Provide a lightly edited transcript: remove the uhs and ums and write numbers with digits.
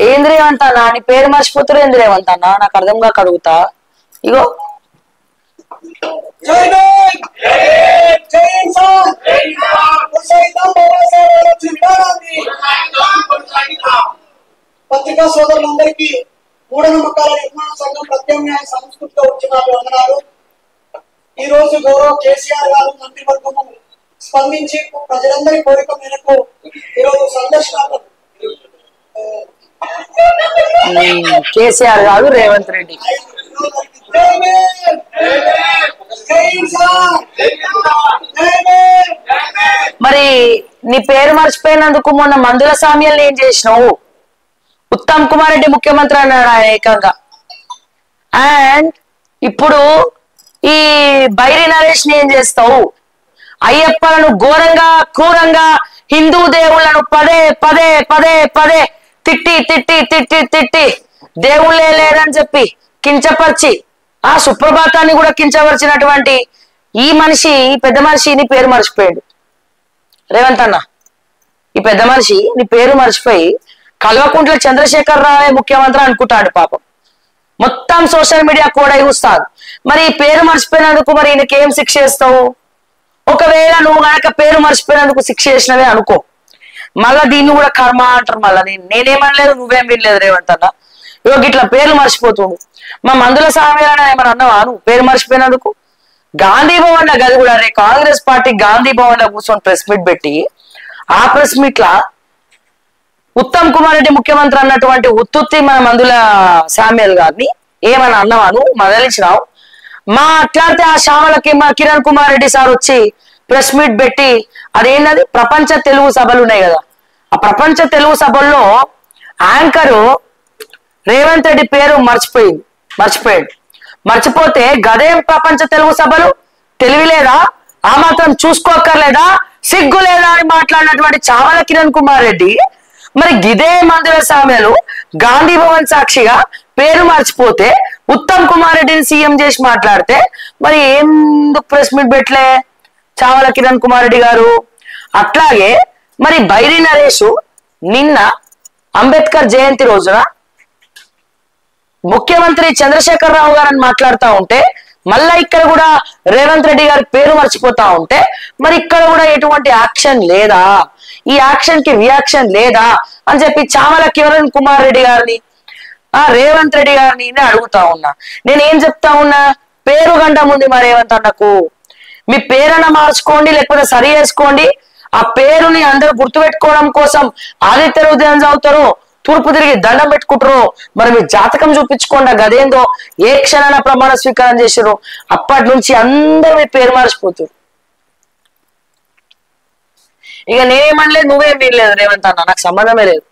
ఏంద్రేమంటానా నీ పేరు మర్చిపోతారు ఏంద్రేమంటానా నాకు అర్థంగా కడుగుతా ఇగో పత్రికా సోదరులందరికీ మూఢనమ్మకాల నిర్మాణ సంఘం ప్రత్యామ్నాయ సంస్కృతిక ఉద్యమాలు వందనాలు. ఈ రోజు గౌరవ కేసీఆర్ గారు మంత్రివర్గము స్పందించి ప్రజలందరి కోరిక మేరకు ఈరోజు సందర్శన కేసీఆర్ గారు రేవంత్ రెడ్డి మరి నీ పేరు మర్చిపోయినందుకు మొన్న మందుల సామ్యాలను ఏం చేసినావు? ఉత్తమ్ కుమార్ రెడ్డి ముఖ్యమంత్రి అన్నాడు ఆయన ఏకంగా. అండ్ ఇప్పుడు ఈ బైరి నరేష్ ని ఏం చేస్తావు? అయ్యప్పలను ఘోరంగా క్రూరంగా హిందూ దేవుళ్లను పదే పదే పదే పదే తిట్టి తిట్టి తిట్టి తిట్టి దేవుళ్ళే లేరని చెప్పి కించపరిచి ఆ సుప్రభాతాన్ని కూడా కించపరిచినటువంటి ఈ మనిషి ఈ పెద్ద మనిషి నీ పేరు మర్చిపోయాడు. రేవంత్ అన్న ఈ పెద్ద మనిషి నీ పేరు మర్చిపోయి కల్వకుంట్ల చంద్రశేఖర్ రావు ముఖ్యమంత్రి అనుకుంటాడు పాపం. మొత్తం సోషల్ మీడియా కూడా చూస్తాడు. మరి ఈ పేరు మర్చిపోయినందుకు మరి ఈయనకి ఏం శిక్ష చేస్తావు? ఒకవేళ నువ్వు కనుక పేరు మర్చిపోయినందుకు శిక్ష చేసినవే అనుకో, మళ్ళా దీన్ని కూడా కర్మ అంటారు. మళ్ళా నేనేమనలేదు నువ్వేం వినలేదు రేవంత్ అన్న. ఇగో ఇట్లా పేర్లు మర్చిపోతుండు. మా మందుల సామ్యాలను ఏమన్నా అన్నావా నువ్వు పేరు మర్చిపోయినందుకు? గాంధీ భవన్ లో గది కూడా రే కాంగ్రెస్ పార్టీ గాంధీ భవన్ లో కూర్చొని ప్రెస్ మీట్ పెట్టి ఆ ప్రెస్ మీట్ లా ఉత్తమ్ కుమార్ రెడ్డి ముఖ్యమంత్రి అన్నటువంటి ఉత్తుత్తి మన మందుల సామ్యాల్ గారిని ఏమన్నా అన్నావా నువ్వు? మదలించినావు. అట్లాంటి ఆ శ్యామలకి మా కిరణ్ కుమార్ రెడ్డి సార్ వచ్చి ప్రెస్ మీట్ పెట్టి అదేంటది ప్రపంచ తెలుగు సభలు ఉన్నాయి కదా, ఆ ప్రపంచ తెలుగు సభల్లో యాంకరు రేవంత్ రెడ్డి పేరు మర్చిపోయాడు. మర్చిపోతే గదేం ప్రపంచ తెలుగు సభలు తెలివి లేదా? ఆ మాత్రం చూసుకోక్కర్లేదా? సిగ్గు లేదా అని మాట్లాడినటువంటి చామల కిరణ్ కుమార్ రెడ్డి మరి గిదే మందుల సామ్యాలు గాంధీ భవన్ సాక్షిగా పేరు మర్చిపోతే ఉత్తమ్ కుమార్ రెడ్డిని సీఎం చేసి మాట్లాడితే మరి ఎందుకు ప్రెస్ మీట్ పెట్టలే చామల కిరణ్ కుమార్ రెడ్డి గారు? అట్లాగే మరి బైరి నరేష్ నిన్న అంబేద్కర్ జయంతి రోజున ముఖ్యమంత్రి చంద్రశేఖర్ రావు గారని మాట్లాడుతూ ఉంటే మళ్ళా ఇక్కడ కూడా రేవంత్ రెడ్డి గారి పేరు మర్చిపోతా ఉంటే మరి ఇక్కడ కూడా ఎటువంటి యాక్షన్ లేదా? ఈ యాక్షన్ కి రియాక్షన్ లేదా అని చెప్పి చామల కిరణ్ కుమార్ రెడ్డి గారిని రేవంత్ రెడ్డి గారిని అడుగుతా ఉన్నా. నేనేం చెప్తా ఉన్నా? పేరు గండం ఉంది మా రేవంత్ అన్నకు. మీ పేరన్న మార్చుకోండి, లేకపోతే సరి చేసుకోండి. ఆ పేరుని అందరూ గుర్తుపెట్టుకోవడం కోసం ఆదిత్య ఉదయం చదువుతారు, తూర్పు తిరిగి దండం పెట్టుకుంటారు. మరి మీ జాతకం చూపించుకోండి. గదేందో ఏ క్షణాన ప్రమాణ స్వీకారం చేసారు అప్పటి నుంచి అందరూ మీ పేరు మర్చిపోతారు. ఇక నేనేమనలేదు నువ్వేం వినలేదు రేవంత్ అన్న, నాకు సంబంధమే లేదు.